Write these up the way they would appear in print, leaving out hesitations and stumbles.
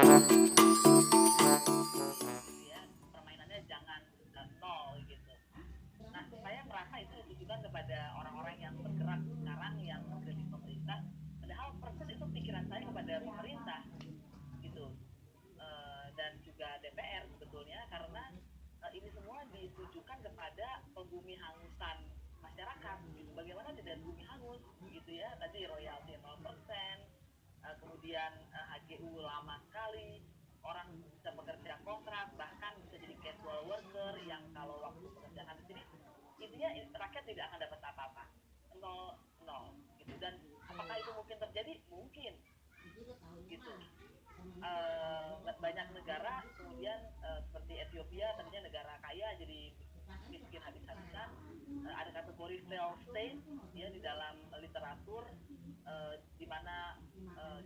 ya, permainannya jangan nol gitu. Nah, saya merasa itu ditujukan kepada orang-orang yang bergerak sekarang yang mengkritik pemerintah, padahal persis itu pikiran saya kepada pemerintah gitu. Dan juga DPR sebetulnya, karena ini semua ditujukan kepada pembumi hangusan masyarakat gitu. Bagaimana tidak bumi hangus gitu ya, tadi royalti 0%, kemudian HGU lama sekali, orang bisa bekerja kontrak, bahkan bisa jadi casual worker yang kalau waktu pekerjaan di sini intinya rakyat tidak akan dapat apa-apa, nol nol gitu. Dan apakah itu mungkin terjadi? Mungkin gitu. Banyak negara kemudian seperti Ethiopia, tadinya negara kaya jadi miskin habis-habisan. Ada kategori failed state ya di dalam literatur, di mana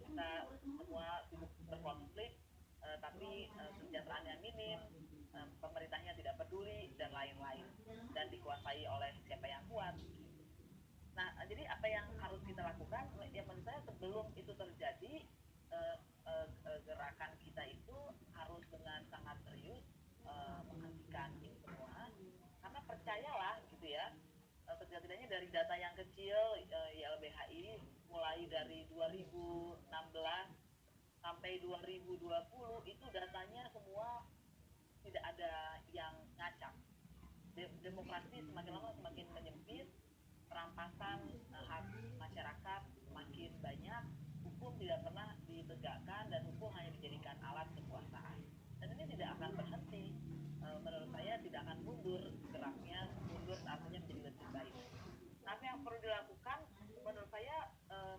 kita semua sibuk berkonflik, tapi kesejahteraannya minim, pemerintahnya tidak peduli dan lain-lain, dan dikuasai oleh siapa yang kuat. Nah, jadi apa yang harus kita lakukan? Ya menurut saya sebelum itu terjadi, gerakan kita itu harus dengan sangat serius menghentikan ini semua, karena percayalah gitu ya, setidak-tidaknya dari data yang kecil, YLBHI mulai dari 2016 sampai 2020 itu datanya semua tidak ada yang ngacak. Demokrasi semakin lama semakin menyempit, perampasan hak masyarakat semakin banyak, hukum tidak pernah ditegakkan, dan hukum hanya dijadikan alat kekuasaan. Dan ini tidak akan berhenti. Menurut saya tidak akan mundur geraknya, mundur artinya menjadi lebih baik. Tapi yang perlu dilakukan, menurut saya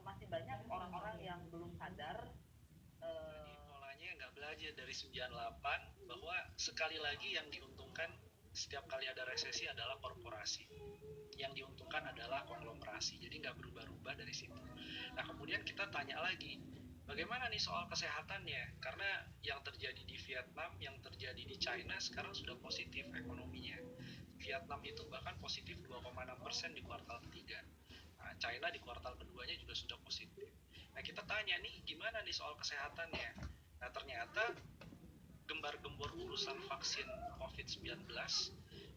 masih banyak orang-orang yang belum sadar. Jadi polanya nggak belajar dari 98 bahwa sekali lagi yang diuntungkan setiap kali ada resesi adalah korporasi, yang diuntungkan adalah konglomerasi. Jadi nggak berubah-ubah dari situ. Nah kemudian kita tanya lagi, bagaimana nih soal kesehatannya? Karena yang terjadi di Vietnam, yang terjadi di China sekarang sudah positif ekonominya. Vietnam itu bahkan positif 2,6% di kuartal ketiga. Nah, China di kuartal keduanya juga sudah positif. Nah kita tanya nih, gimana nih soal kesehatannya? Nah ternyata gembar-gembor urusan vaksin COVID-19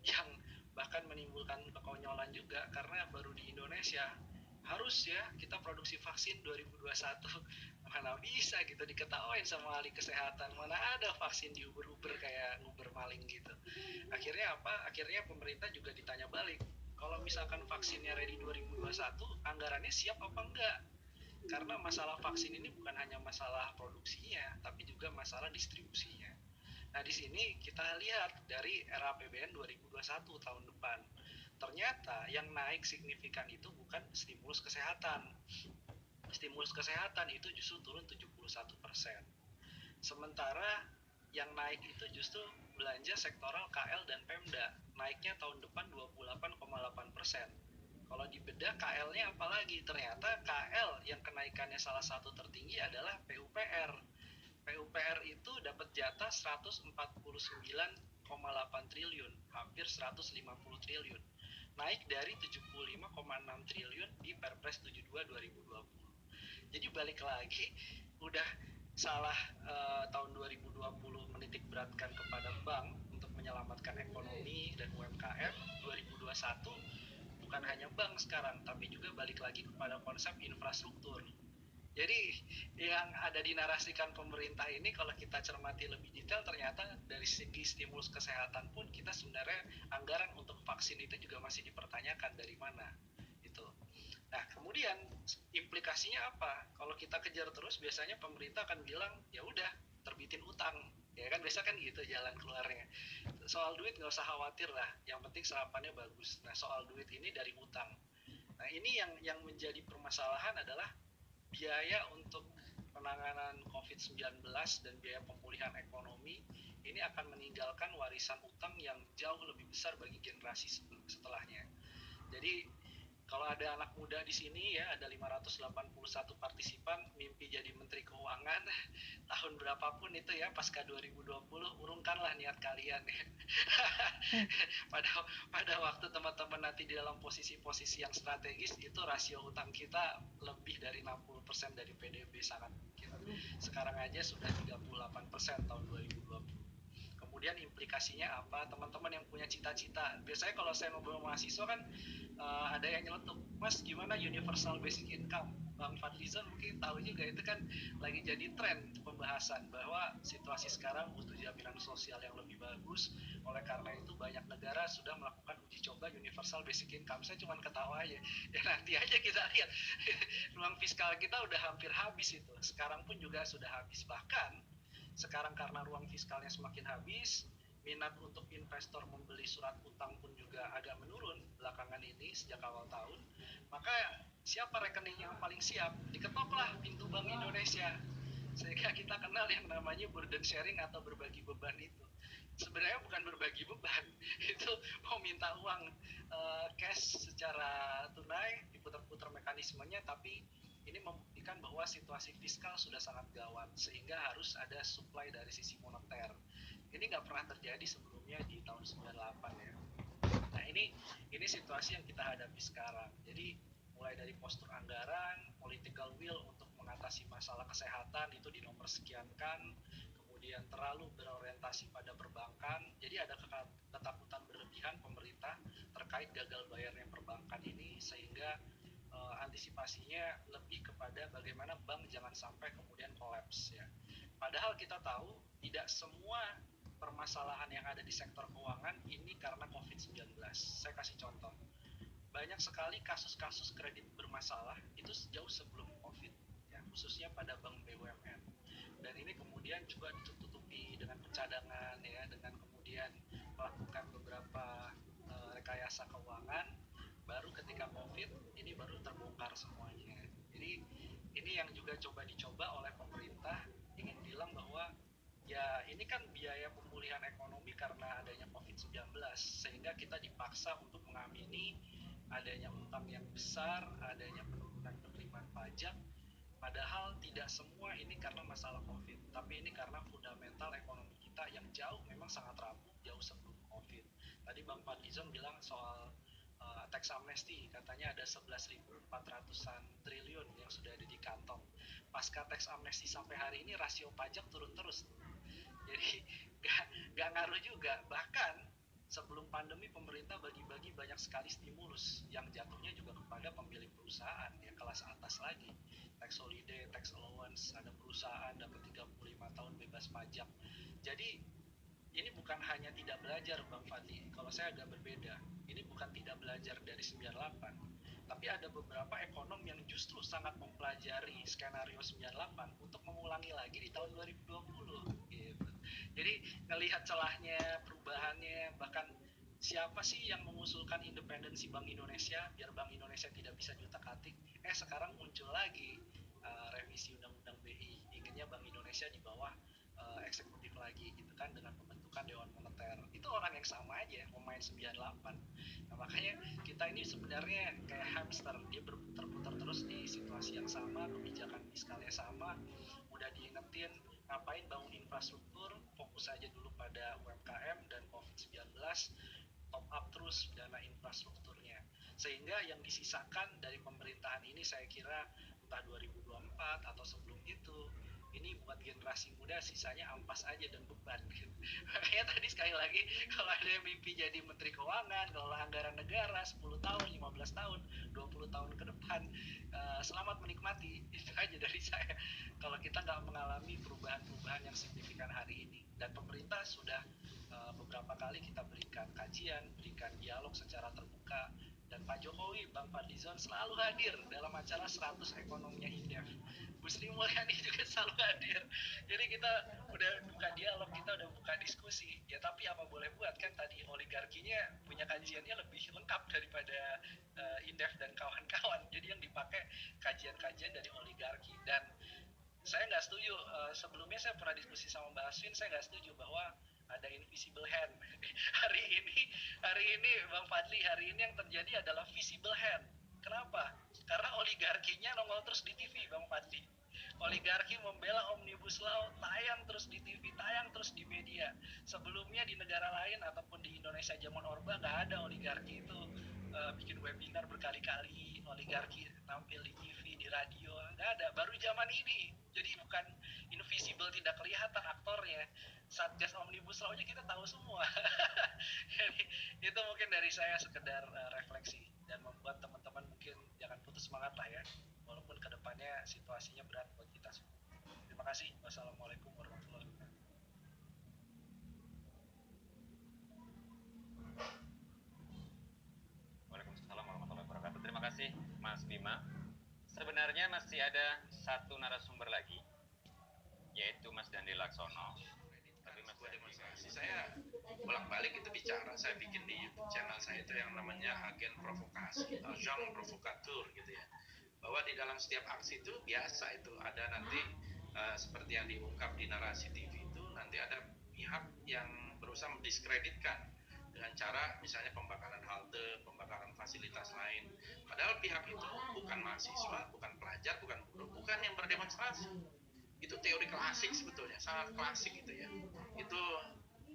yang bahkan menimbulkan kekonyolan juga, karena baru di Indonesia harus ya kita produksi vaksin 2021. Mana bisa gitu diketawain sama ahli kesehatan, mana ada vaksin diuber-uber kayak nguber maling gitu. Akhirnya apa? Akhirnya pemerintah juga ditanya balik, kalau misalkan vaksinnya ready 2021, anggarannya siap apa enggak? Karena masalah vaksin ini bukan hanya masalah produksinya, tapi juga masalah distribusinya. Nah, di sini kita lihat dari RAPBN 2021 tahun depan. Ternyata yang naik signifikan itu bukan stimulus kesehatan. Stimulus kesehatan itu justru turun 71%. Sementara yang naik itu justru belanja sektoral KL dan Pemda. Naiknya tahun depan 28,8%. Kalau dibedah KL-nya apalagi, ternyata KL yang kenaikannya salah satu tertinggi adalah PUPR. PUPR itu dapat jatah 149,8 triliun, hampir 150 triliun. Naik dari 75,6 triliun di Perpres 72 2020. Jadi balik lagi, udah salah tahun 2020 menitik beratkan kepada bank untuk menyelamatkan ekonomi dan UMKM. 2021 bukan hanya bank sekarang, tapi juga balik lagi kepada konsep infrastruktur. Jadi yang ada dinarasikan pemerintah ini, kalau kita cermati lebih detail, ternyata dari segi stimulus kesehatan pun kita sebenarnya anggaran untuk vaksin itu juga masih dipertanyakan dari mana itu. Nah kemudian implikasinya apa? Kalau kita kejar terus, biasanya pemerintah akan bilang ya udah terbitin utang, ya kan, biasa kan gitu jalan keluarnya. Soal duit nggak usah khawatir lah, yang penting serapannya bagus. Nah soal duit ini dari utang. Nah ini yang menjadi permasalahan adalah biaya untuk penanganan COVID-19 dan biaya pemulihan ekonomi ini akan meninggalkan warisan utang yang jauh lebih besar bagi generasi setelahnya. Jadi kalau ada anak muda di sini ya, ada 581 partisipan mimpi jadi Menteri Keuangan tahun berapapun itu ya, pasca 2020, urungkanlah niat kalian ya. pada waktu teman-teman nanti di dalam posisi-posisi yang strategis, itu rasio utang kita lebih dari 60% dari PDB, sangat mungkin. Sekarang aja sudah 38% tahun 2020. Kemudian implikasinya apa? Teman-teman yang punya cita-cita, biasanya kalau saya ngobrol mahasiswa kan ada yang nyeletuk, Mas gimana universal basic income? Bang Fadlizon mungkin tahu juga, itu kan lagi jadi tren pembahasan bahwa situasi sekarang butuh jaminan sosial yang lebih bagus. Oleh karena itu banyak negara sudah melakukan uji coba universal basic income. Saya cuma ketawa aja. Ya nanti aja kita lihat. Ruang fiskal kita udah hampir habis itu. Sekarang pun juga sudah habis. Bahkan sekarang karena ruang fiskalnya semakin habis, minat untuk investor membeli surat utang pun juga agak menurun belakangan ini sejak awal tahun. Maka siapa rekening yang paling siap? Diketoklah pintu Bank Indonesia. Sehingga kita kenal yang namanya burden sharing atau berbagi beban itu. Sebenarnya bukan berbagi beban, itu mau minta uang cash secara tunai, diputar-putar mekanismenya, tapi ini membuktikan bahwa situasi fiskal sudah sangat gawat sehingga harus ada supply dari sisi moneter. Ini nggak pernah terjadi sebelumnya di tahun 98 ya. Nah ini situasi yang kita hadapi sekarang. Jadi mulai dari postur anggaran, political will untuk mengatasi masalah kesehatan itu dinomor sekiankan, kemudian terlalu berorientasi pada perbankan. Jadi ada ketakutan berlebihan pemerintah terkait gagal bayarnya perbankan ini, sehingga antisipasinya lebih kepada bagaimana bank jangan sampai kemudian kolaps ya. Padahal kita tahu tidak semua permasalahan yang ada di sektor keuangan ini karena COVID-19. Saya kasih contoh. Banyak sekali kasus-kasus kredit bermasalah itu sejauh sebelum COVID ya, khususnya pada bank BUMN. Dan ini kemudian juga ditutupi dengan pencadangan ya, dengan kemudian melakukan beberapa rekayasa keuangan. Baru ketika COVID ini baru terbongkar semuanya. Jadi ini yang juga coba dicoba oleh pemerintah, ingin bilang bahwa ya ini kan biaya pemulihan ekonomi karena adanya COVID-19, sehingga kita dipaksa untuk mengamini adanya utang yang besar, adanya penurunan penerimaan pajak. Padahal tidak semua ini karena masalah COVID, tapi ini karena fundamental ekonomi kita yang jauh memang sangat rapuh jauh sebelum COVID. Tadi Bang Fadlizon bilang soal tax amnesty, katanya ada 11.400-an triliun yang sudah ada di kantong. Pasca tax amnesty sampai hari ini rasio pajak turun terus. Jadi gak ngaruh juga. Bahkan sebelum pandemi pemerintah bagi-bagi banyak sekali stimulus yang jatuhnya juga kepada pemilik perusahaan ya, kelas atas lagi. Tax holiday, tax allowance, ada perusahaan dapat 35 tahun bebas pajak. Jadi ini bukan hanya tidak belajar Bang Fadli, kalau saya agak berbeda. Ini bukan tidak belajar dari 98, tapi ada beberapa ekonom yang justru sangat mempelajari skenario 98 untuk mengulangi lagi di tahun 2020 gitu. Jadi ngelihat celahnya, perubahannya, bahkan siapa sih yang mengusulkan independensi Bank Indonesia biar Bank Indonesia tidak bisa diutak-atik, sekarang muncul lagi revisi Undang-Undang BI, inginnya Bank Indonesia di bawah eksekutif lagi gitu kan, dengan pembentukan Dewan Moneter. Itu orang yang sama aja pemain 98. Nah makanya kita ini sebenarnya kayak hamster, dia berputar-putar terus di situasi yang sama, kebijakan fiskalnya sama, udah diingetin ngapain bangun infrastruktur, fokus aja dulu pada UMKM dan COVID-19, top up terus dana infrastrukturnya. Sehingga yang disisakan dari pemerintahan ini saya kira entah 2024 atau sebelum itu, ini buat generasi muda sisanya ampas aja dan beban gitu. Makanya tadi sekali lagi, kalau ada yang mimpi jadi menteri keuangan, kalau anggaran negara 10 tahun, 15 tahun, 20 tahun ke depan, selamat menikmati. Itu aja dari saya. Kalau kita nggak mengalami perubahan-perubahan yang signifikan hari ini, dan pemerintah sudah beberapa kali kita berikan kajian, berikan dialog secara terbuka, dan Pak Jokowi, Bang Fadlizon selalu hadir dalam acara 100 ekonominya Indef. Bu Sri Mulyani juga selalu hadir. Jadi kita udah buka dialog, kita udah buka diskusi. Ya tapi apa boleh buat, kan tadi oligarkinya punya kajiannya lebih lengkap daripada Indef dan kawan-kawan. Jadi yang dipakai kajian-kajian dari oligarki. Dan saya nggak setuju, sebelumnya saya pernah diskusi sama Mbak Aswin, saya nggak setuju bahwa ada invisible hand. hari ini Bang Fadli, hari ini yang terjadi adalah visible hand. Kenapa? Karena oligarkinya nongol terus di TV Bang Fadli. Oligarki membela Omnibus Law, tayang terus di TV, tayang terus di media. Sebelumnya di negara lain ataupun di Indonesia zaman Orba nggak ada oligarki itu bikin webinar berkali-kali, oligarki tampil di TV, di radio, nggak ada. Baru zaman ini Jadi bukan invisible, tidak kelihatan aktornya. Satgas Omnibus Law-nya kita tahu semua. Jadi itu mungkin dari saya sekedar refleksi dan membuat teman-teman mungkin jangan putus semangat lah ya, walaupun kedepannya situasinya berat buat kita semua. Terima kasih. Wassalamualaikum warahmatullahi wabarakatuh. Waalaikumsalam warahmatullahi wabarakatuh. Terima kasih Mas Bima. Sebenarnya masih ada satu narasumber lagi, yaitu Mas Dandi Laksono. Tapi Mas sebuah demonstrasi, saya bolak-balik itu bicara, saya bikin di YouTube channel saya itu yang namanya agen provokasi, Jean Provocateur gitu ya, bahwa di dalam setiap aksi itu biasa itu ada nanti seperti yang diungkap di narasi TV itu, nanti ada pihak yang berusaha mendiskreditkan dengan cara misalnya pembakaran halte, pembakaran fasilitas lain, padahal pihak itu bukan mahasiswa, bukan pelajar, bukan buruh, bukan yang berdemonstrasi. Itu teori klasik sebetulnya, sangat klasik gitu ya. Itu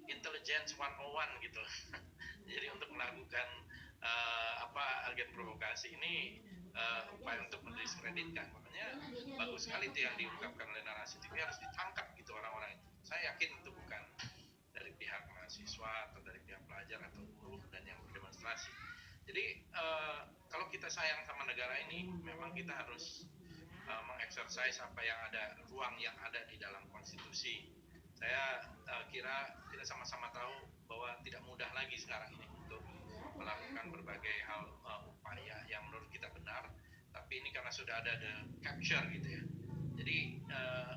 intelligence 101 gitu. Jadi untuk melakukan agen provokasi ini upaya untuk mendiskreditkan. Makanya bagus sekali itu yang diungkapkan oleh narasi TV, harus ditangkap gitu orang-orang itu. Saya yakin itu bukan dari pihak mahasiswa atau dari pihak pelajar atau buruh dan yang berdemonstrasi. Jadi kalau kita sayang sama negara ini, memang kita harus mengeksersis apa yang ada, ruang yang ada di dalam konstitusi. Saya kira kita sama-sama tahu bahwa tidak mudah lagi sekarang ini untuk melakukan berbagai hal upaya yang menurut kita benar, tapi ini karena sudah ada the capture gitu ya. Jadi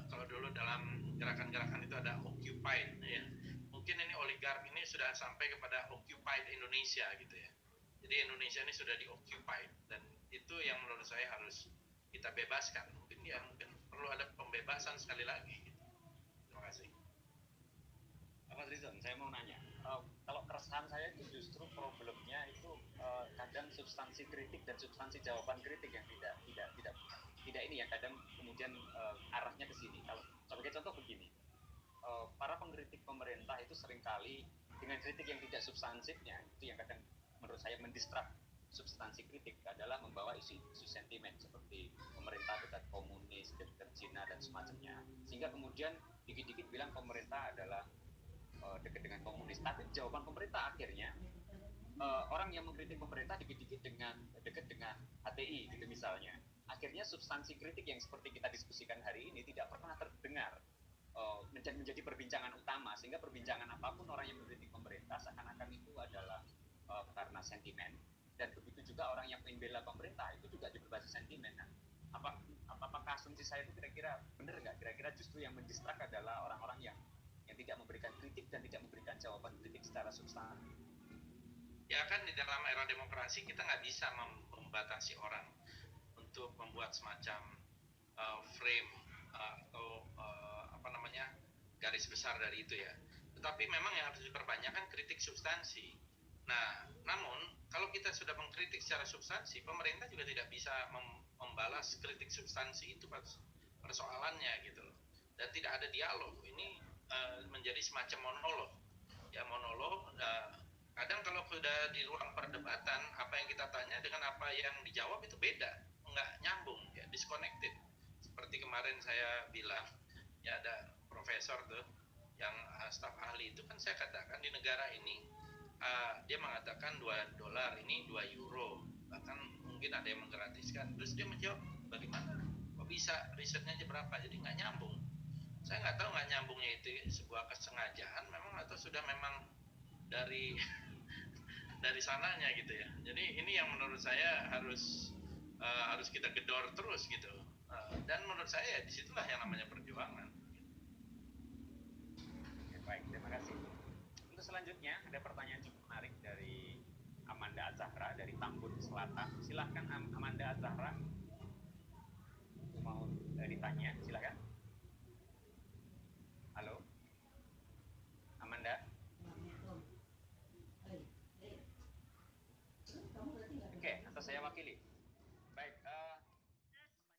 kalau dulu dalam gerakan-gerakan itu ada occupied ya, mungkin ini oligark ini sudah sampai kepada occupied Indonesia gitu ya. Jadi Indonesia ini sudah di-occupied, dan itu yang menurut saya harus kita bebaskan. Mungkin perlu ada pembebasan sekali lagi gitu. Terima kasih. Mas Rizon, saya mau nanya, kalau keresahan saya itu justru problemnya itu kadang substansi kritik dan substansi jawaban kritik yang tidak ini ya, kadang kemudian arahnya ke sini. Kalau sebagai contoh begini, para pengkritik pemerintah itu seringkali dengan kritik yang tidak substansifnya, itu yang kadang menurut saya mendistrak substansi kritik, adalah membawa isu sentimen seperti pemerintah dekat komunis, dekat Cina dan semacamnya, sehingga kemudian dikit-dikit bilang pemerintah adalah dekat dengan komunis. Tapi jawaban pemerintah akhirnya orang yang mengkritik pemerintah dikit-dikit dekat dengan HTI gitu misalnya. Akhirnya substansi kritik yang seperti kita diskusikan hari ini tidak pernah terdengar menjadi perbincangan utama, sehingga perbincangan apapun orang yang mengkritik pemerintah seakan-akan itu adalah karena sentimen, dan begitu juga orang yang membela pemerintah itu juga berbasis sentimen. Nah, apakah asumsi saya itu kira-kira benar nggak? Kira-kira justru yang mendistrak adalah orang-orang yang tidak memberikan kritik dan tidak memberikan jawaban kritik secara substantif. Ya kan di dalam era demokrasi kita nggak bisa membatasi orang untuk membuat semacam frame atau garis besar dari itu ya. Tetapi memang yang harus diperbanyak kan kritik substansi. Nah, namun kalau kita sudah mengkritik secara substansi, pemerintah juga tidak bisa membalas kritik substansi itu persoalannya gitu loh. Dan tidak ada dialog. Ini menjadi semacam monolog. Ya monolog. Kadang kalau sudah di ruang perdebatan, apa yang kita tanya dengan apa yang dijawab itu beda, nggak nyambung, ya disconnected. Seperti kemarin saya bilang, ya ada profesor tuh yang staf ahli itu, kan saya katakan di negara ini dia mengatakan $2 ini 2 euro, bahkan mungkin ada yang menggratiskan. Terus dia menjawab, bagaimana kok bisa, risetnya aja berapa, jadi nggak nyambung. Saya nggak tahu nggak nyambungnya itu sebuah kesengajaan memang atau sudah memang dari sananya gitu ya. Jadi ini yang menurut saya harus kita gedor terus gitu. Dan menurut saya disitulah yang namanya perjuangan. Oke, baik, terima kasih. Untuk selanjutnya ada pertanyaan cukup menarik dari Amanda Azahra dari Tambun Selatan. Silahkan Amanda Azahra, mau ditanya, silahkan.